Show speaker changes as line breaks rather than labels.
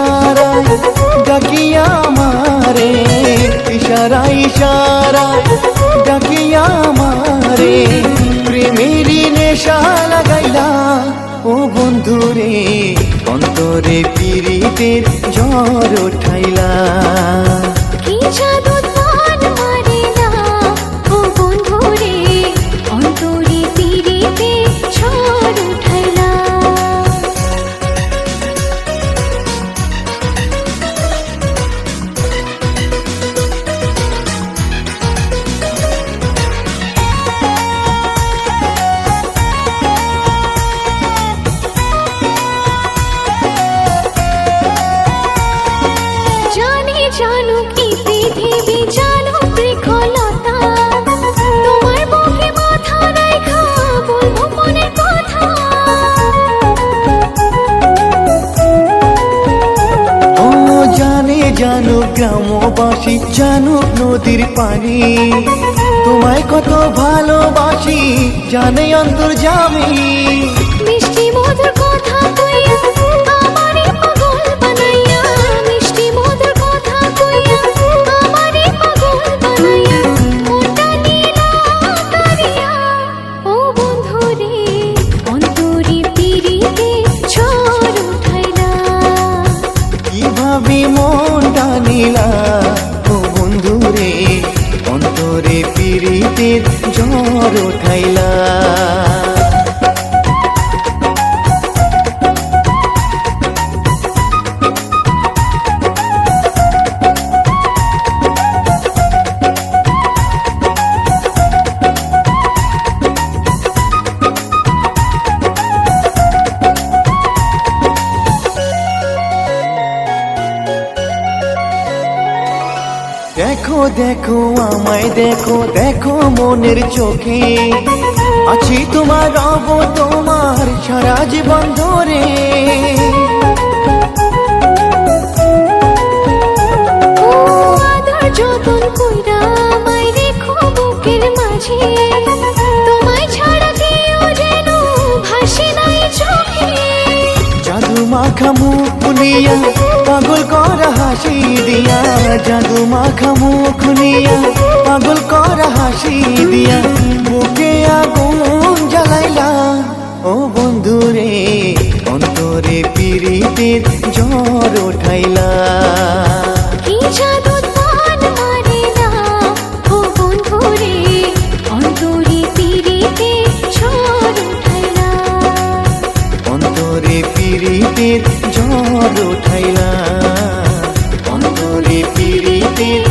ইশারায় ডাকিয়া আমারে, ইশারায় ইশারায় ডাকিয়া আমারে, প্রেমেরই নেশা লাগাইলা ও বন্ধুরে, অন্তরে পীড়িতের ঝড় উঠাইলা।
কি জাদু তান মারিলা ও বন্ধুরে, অন্তরে পীড়িতে ঝড় উঠাইলা। জানুক এই পৃথিবী, জানুক বৃক্ষলতা, তোমার বুকে মাথা রাইখা বলবো মনের কথা।
ও জানে জানুক গ্রামবাসী, জানুক নদীর পানি, তোমায় কত ভালোবাসি জানে অন্তর্যামী।
মিষ্টি মধুর কথা কইয়া আমারে পাগল বানাইয়া, মিষ্টি মধুর কথা কইয়া আমারে পাগল বানাইয়া, মনটা নীলা করিয়া ও বন্ধুরে, অন্তরে পীড়িতে ঝড় উঠাইলা।
কিভাবে মনটা নিলা ও বন্ধুরে, অন্তরে পীড়িতের ঝড় উঠাইলা। দেখো দেখো আমায় দেখো, দেখো মনের চোখে, আছি তোমার রব তোমার সারা জীবন ধরে।
ও আদর যতন কইরা আমায় রেখো বুকের মাঝে, তোমায় ছাড়া কেউ যেন ভাসে নাই চোখে।
জাদু মাখা মুখ নিয়া পাগল করা হাসি দিয়া, জাদু মাখা মুখ নিয়া পাগল করা হাসি দিয়া, বুকে আগুন জ্বালাইলা ও বন্ধুরে, অন্তরে পীড়িতের ঝড় উঠাইলা।
কি জাদু তান মারিলা ও বন্ধুরে, অন্তরে পীড়িতে ঝড় উঠাইলা।
অন্তরে পীড়িতের ঝড় উঠাইলা, অন্তরে পীড়িতের